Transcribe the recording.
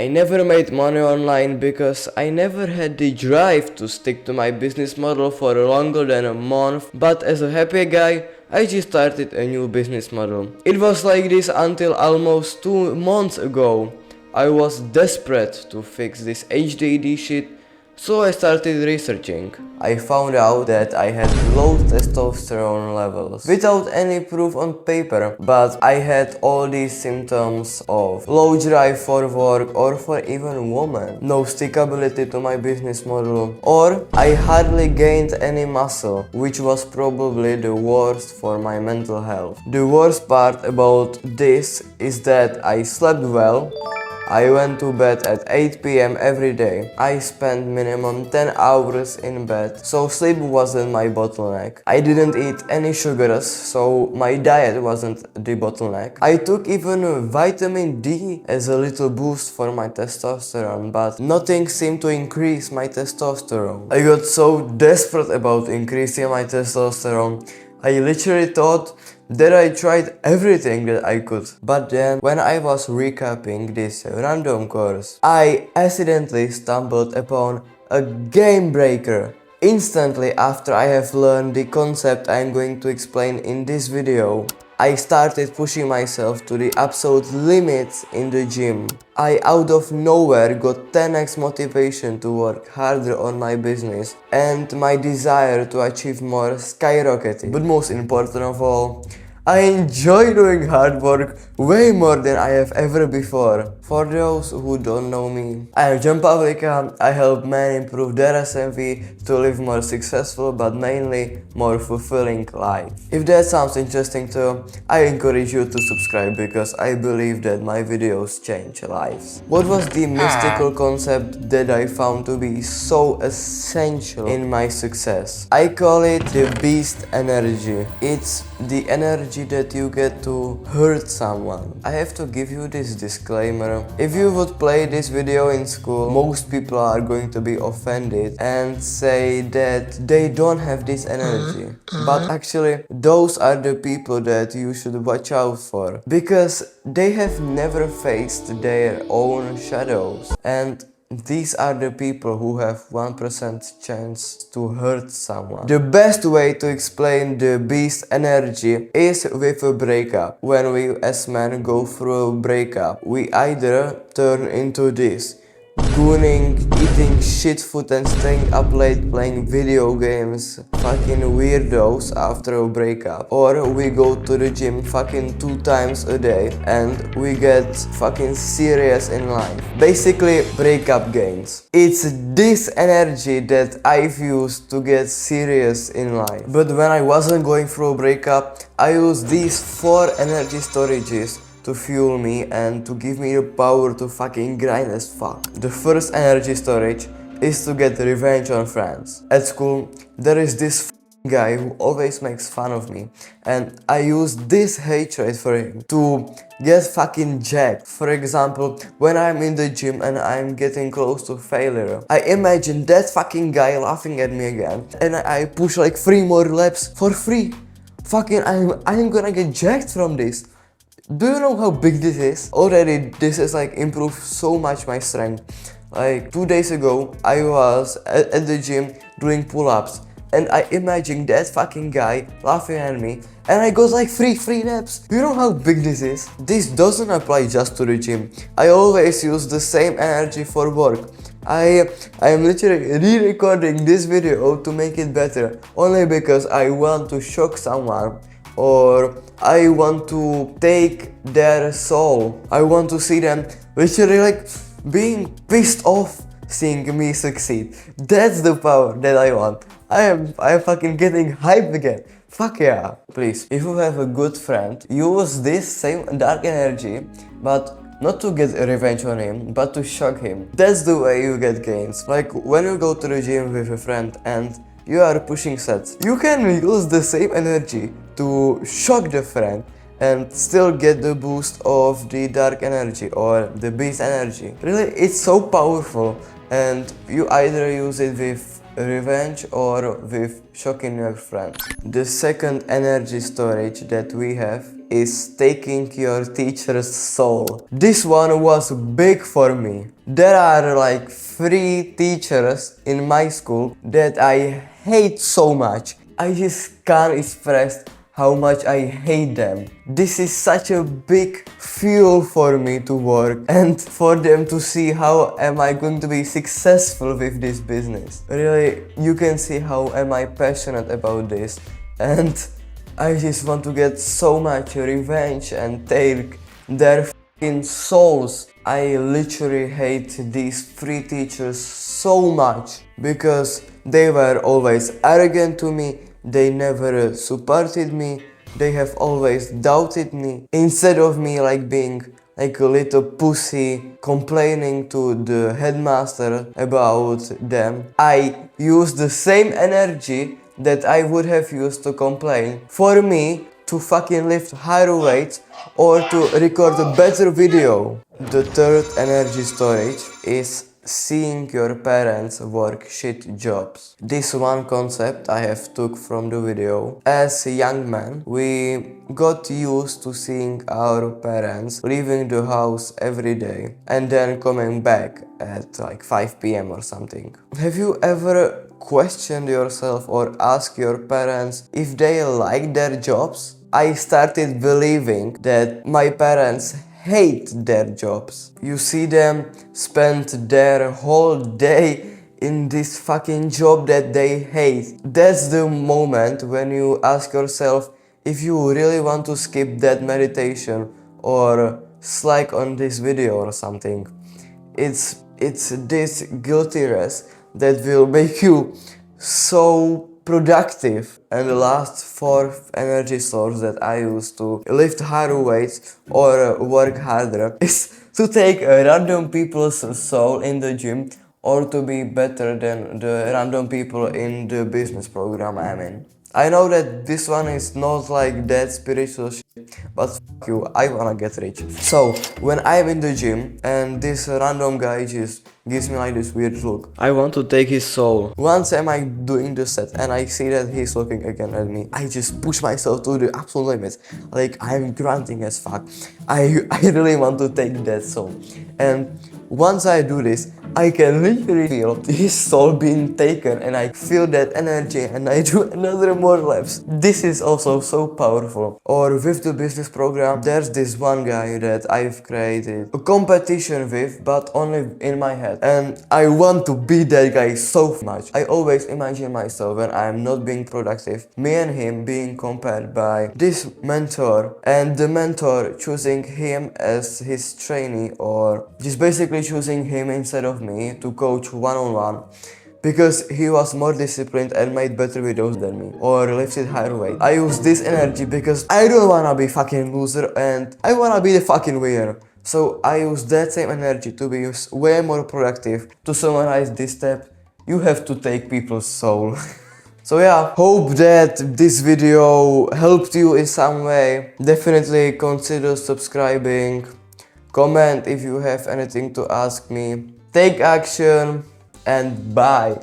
I never made money online because I never had the drive to stick to my business model for longer than a month, but as a happy guy, I just started a new business model. It was like this until almost 2 months ago. I was desperate to fix this HDD shit, so I started researching. I found out that I had low testosterone levels without any proof on paper, but I had all these symptoms of low drive for work or for even women, no stickability to my business model, or I hardly gained any muscle, which was probably the worst for my mental health. The worst part about this is that I slept well. I went to bed at 8 p.m. every day. I spent minimum 10 hours in bed, so sleep wasn't my bottleneck. I didn't eat any sugars, so my diet wasn't the bottleneck. I took even vitamin D as a little boost for my testosterone, but nothing seemed to increase my testosterone. I got so desperate about increasing my testosterone, I literally thought that I tried everything that I could. But then, when I was recapping this random course, I accidentally stumbled upon a game breaker. Instantly after I have learned the concept I am going to explain in this video, I started pushing myself to the absolute limits in the gym. I out of nowhere got 10x motivation to work harder on my business, and my desire to achieve more skyrocketed. But most important of all, I enjoy doing hard work way more than I have ever before. For those who don't know me, I am John Pavlika. I help men improve their SMV to live more successful but mainly more fulfilling life. If that sounds interesting too, I encourage you to subscribe because I believe that my videos change lives. What was the mystical concept that I found to be so essential in my success? I call it the beast energy. It's the energy that you get to hurt someone. I have to give you this disclaimer. If you would play this video in school, most people are going to be offended and say that they don't have this energy. But actually, those are the people that you should watch out for, because they have never faced their own shadows, and these are the people who have 1% chance to hurt someone. The best way to explain the beast energy is with a breakup. When we as men go through a breakup, we either turn into this: gooning, eating shit food and staying up late playing video games, fucking weirdos after a breakup. Or we go to the gym fucking 2 times a day and we get fucking serious in life. Basically, breakup gains. It's this energy that I've used to get serious in life. But when I wasn't going through a breakup, I used these 4 energy storages to fuel me and to give me the power to fucking grind as fuck. The first energy storage is to get revenge on friends. At school, there is this guy who always makes fun of me, and I use this hatred for him to get fucking jacked. For example, when I'm in the gym and I'm getting close to failure, I imagine that fucking guy laughing at me again, and I push like 3 more laps for free. Fucking I'm gonna get jacked from this. Do you know how big this is? Already this has like improved so much my strength. Like 2 days ago, I was at the gym doing pull-ups, and I imagined that fucking guy laughing at me, and I got like 3 free laps. You know how big this is? This doesn't apply just to the gym. I always use the same energy for work. I am literally re-recording this video to make it better, only because I want to shock someone, or I want to take their soul. I want to see them literally like being pissed off seeing me succeed. That's the power that I want. I am fucking getting hyped again. Fuck yeah. Please, if you have a good friend, use this same dark energy, but not to get revenge on him, but to shock him. That's the way you get gains. Like when you go to the gym with a friend and you are pushing sets, you can use the same energy to shock the friend and still get the boost of the dark energy or the beast energy. Really, it's so powerful, and you either use it with revenge or with shocking your friends. The second energy storage that we have is taking your teacher's soul. This one was big for me. There are like 3 teachers in my school that I hate so much. I just can't express how much I hate them. This is such a big fuel for me to work and for them to see how am I going to be successful with this business. Really, you can see how am I passionate about this, and I just want to get so much revenge and take their f***ing souls. I literally hate these 3 teachers so much because they were always arrogant to me. They never supported me. They have always doubted me. Instead of me like being like a little pussy complaining to the headmaster about them, I used the same energy that I would have used to complain for me to fucking lift higher weights or to record a better video. The third energy storage is seeing your parents work shit jobs. This one concept I have took from the video. As a young man, we got used to seeing our parents leaving the house every day and then coming back at like 5 p.m. or something. Have you ever questioned yourself or asked your parents if they like their jobs? I started believing that my parents hate their jobs. You see them spend their whole day in this fucking job that they hate. That's the moment when you ask yourself if you really want to skip that meditation or slack on this video or something. It's this guiltiness that will make you so productive. And the last 4th energy source that I use to lift higher weights or work harder is to take random people's soul in the gym or to be better than the random people in the business program I'm in. I know that this one is not like that spiritual shit, but f*** you, I wanna get rich. So, when I'm in the gym and this random guy just gives me like this weird look, I want to take his soul. Once am I doing the set and I see that he's looking again at me, I just push myself to the absolute limits. Like, I'm grunting as fuck. I really want to take that soul. And once I do this, I can literally feel his soul being taken and I feel that energy and I do another more laps. This is also so powerful. Or with the business program, there's this one guy that I've created a competition with, but only in my head. And I want to beat that guy so much. I always imagine myself when I'm not being productive, me and him being compared by this mentor and the mentor choosing him as his trainee or just basically choosing him instead of me to coach one-on-one because he was more disciplined and made better videos than me or lifted higher weight. I use this energy because I don't wanna be fucking loser and I wanna be the fucking winner. So I use that same energy to be way more productive. To summarize this step, you have to take people's soul. So yeah, hope that this video helped you in some way. Definitely consider subscribing. Comment if you have anything to ask me. Take action and bye.